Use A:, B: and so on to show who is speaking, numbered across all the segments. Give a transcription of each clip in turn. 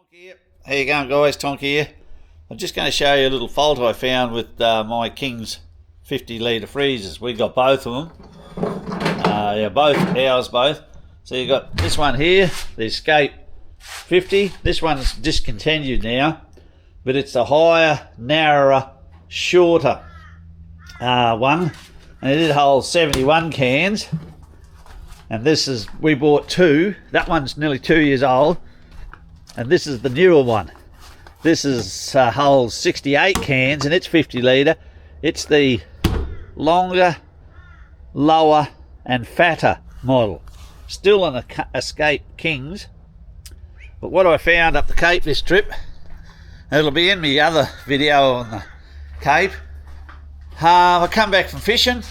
A: Here. How you going, guys? Tonk here. I'm just going to show you a little fault I found with my King's 50 litre freezers. We got both of them. Yeah, ours both. So you got this one here, the Escape 50. This one's discontinued now, but it's a higher, narrower, shorter one, and it did hold 71 cans. And this is, we bought two. That one's nearly 2 years old. And this is the newer one. This is holds 68 cans and it's 50 litre. It's the longer, lower and fatter model. Still an Escape Kings. But what I found up the Cape this trip, it'll be in my other video on the Cape. I come back from fishing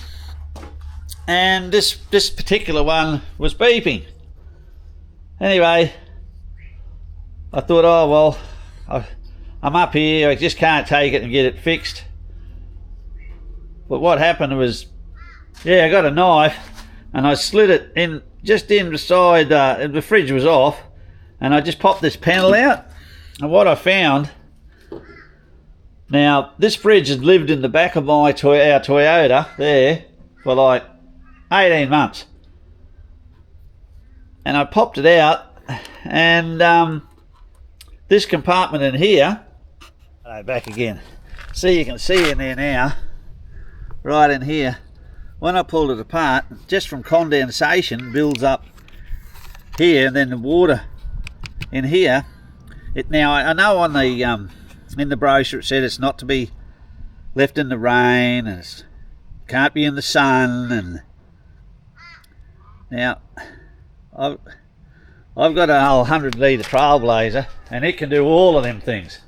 A: and this particular one was beeping. Anyway, I thought, oh well, I'm up here, I just can't take it and get it fixed. But what happened was, yeah, I got a knife and I slid it in, just in beside, the fridge was off, and I just popped this panel out. And what I found, now this fridge had lived in the back of our Toyota there for like 18 months. And I popped it out, and this compartment in here, back again, see, you can see in there now, right in here, when I pulled it apart, just from condensation builds up here, and then the water in here. Now I know on the in the brochure it said it's not to be left in the rain, and it can't be in the sun. And now I've got a whole 100 litre Trailblazer and it can do all of them things.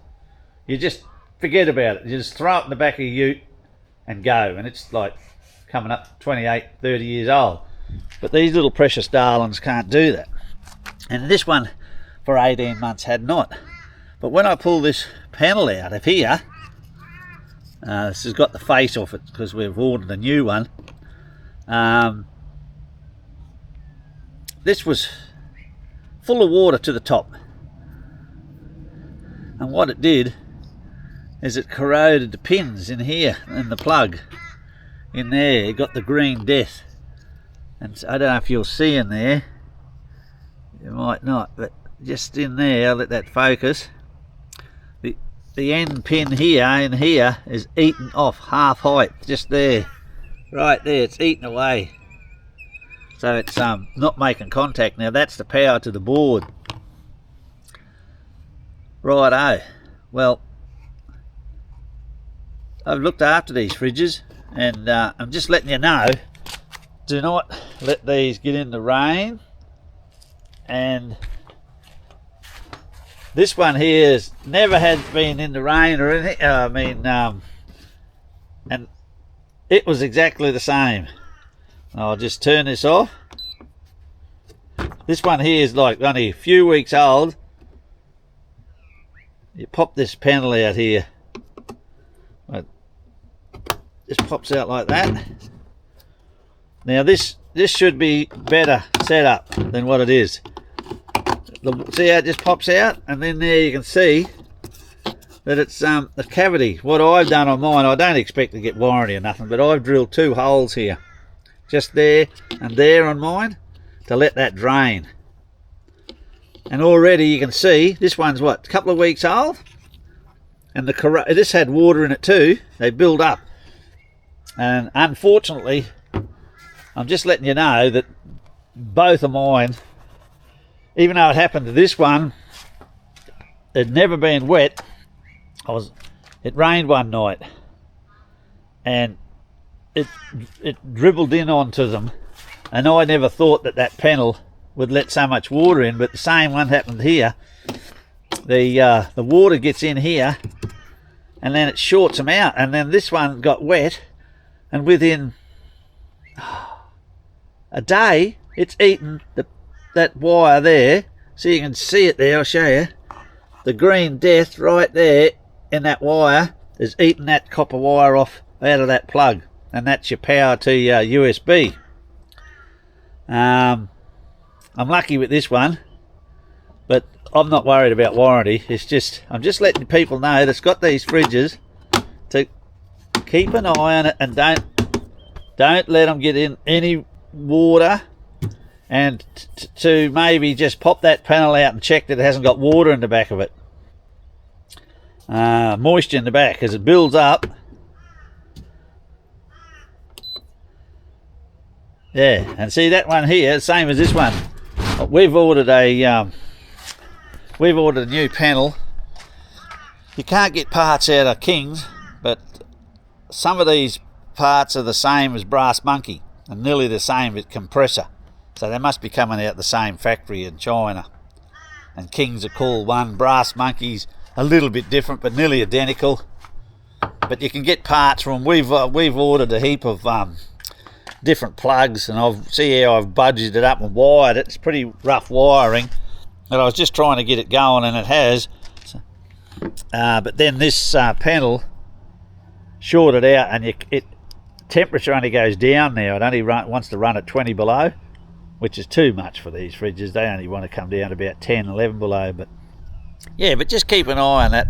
A: You just forget about it. You just throw it in the back of your ute and go, and it's like coming up 28, 30 years old. But these little precious darlings can't do that. And this one for 18 months had not. But when I pull this panel out of here, this has got the face off it because we've ordered a new one. This was full of water to the top, and what it did is it corroded the pins in here, in the plug in there. It got the green death, and I don't know if you'll see in there, you might not, but just in there, I'll let that focus, the end pin here in here is eaten off half height, just there, right there. It's eaten away. So it's not making contact. Now that's the power to the board. Righto. Well, I've looked after these fridges, and I'm just letting you know, do not let these get in the rain. And this one here has never had been in the rain or anything. And it was exactly the same. I'll just turn this off. This one here is like only a few weeks old. You pop this panel out here. It just pops out like that. Now this should be better set up than what it is. See how it just pops out? And then there you can see that it's the cavity. What I've done on mine, I don't expect to get warranty or nothing, but I've drilled 2 holes here. Just there and there on mine to let that drain. And already you can see this one's what, a couple of weeks old, and this had water in it too. They build up, and unfortunately I'm just letting you know that both of mine, even though it happened to this one, it had never been wet. It rained one night and it dribbled in onto them, and I never thought that panel would let so much water in, but the same one happened here. The water gets in here and then it shorts them out, and then this one got wet, and within a day it's eaten that wire there. So you can see it there, I'll show you. The green death right there in that wire is eating that copper wire off out of that plug. And that's your power to your USB. I'm lucky with this one, but I'm not worried about warranty. It's just, I'm just letting people know that's got these fridges to keep an eye on it, and don't let them get in any water, and to maybe just pop that panel out and check that it hasn't got water in the back of it, moisture in the back, as it builds up. Yeah, and see that one here, same as this one. We've ordered a new panel. You can't get parts out of King's, but some of these parts are the same as Brass Monkey and nearly the same with compressor. So they must be coming out the same factory in China. And King's are called one, Brass Monkey's a little bit different, but nearly identical. But you can get parts from. We've ordered a heap of different plugs, and I've see how I've budgeted it up and wired it. It's pretty rough wiring, but I was just trying to get it going, and it has. But then this panel shorted out, and temperature only goes down now. It only wants to run at 20 below, which is too much for these fridges. They only want to come down to about 10, 11 below. But yeah, but just keep an eye on that,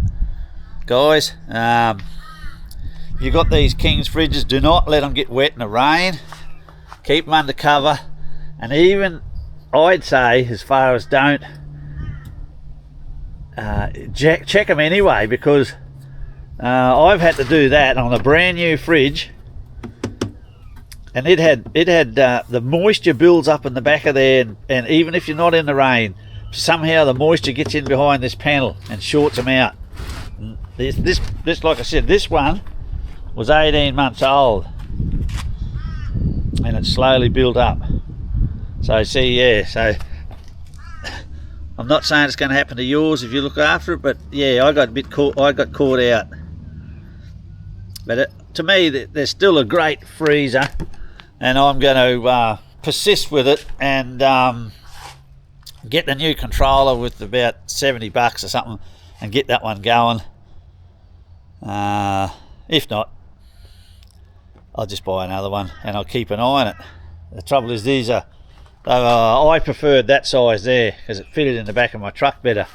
A: guys. If you've got these King's fridges, do not let them get wet in the rain. Keep them under cover, and even I'd say, as far as don't check them anyway, because I've had to do that on a brand new fridge, and it had the moisture builds up in the back of there, and even if you're not in the rain, somehow the moisture gets in behind this panel and shorts them out. This like I said, this one was 18 months old, and it slowly built up. So see, yeah, so I'm not saying it's going to happen to yours if you look after it, but yeah, I got caught out. But to me, there's still a great freezer, and I'm going to persist with it and get the new controller with about $70 or something, and get that one going. If not, I'll just buy another one, and I'll keep an eye on it. The trouble is, these are I preferred that size there because it fitted in the back of my truck better.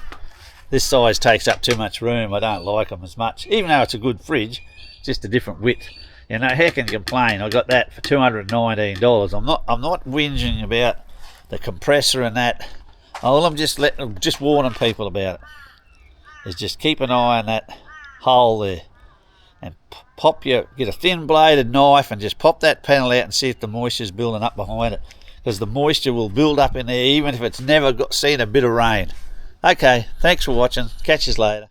A: This size takes up too much room. I don't like them as much, even though it's a good fridge, just a different width. You know, how can you complain? I got that for $219. I'm not whinging about the compressor and that. All I'm just warning people about it is just keep an eye on that hole there, and get a thin bladed knife and just pop that panel out and see if the moisture is building up behind it, because the moisture will build up in there even if it's never seen a bit of rain. Okay, thanks for watching. Catch you later.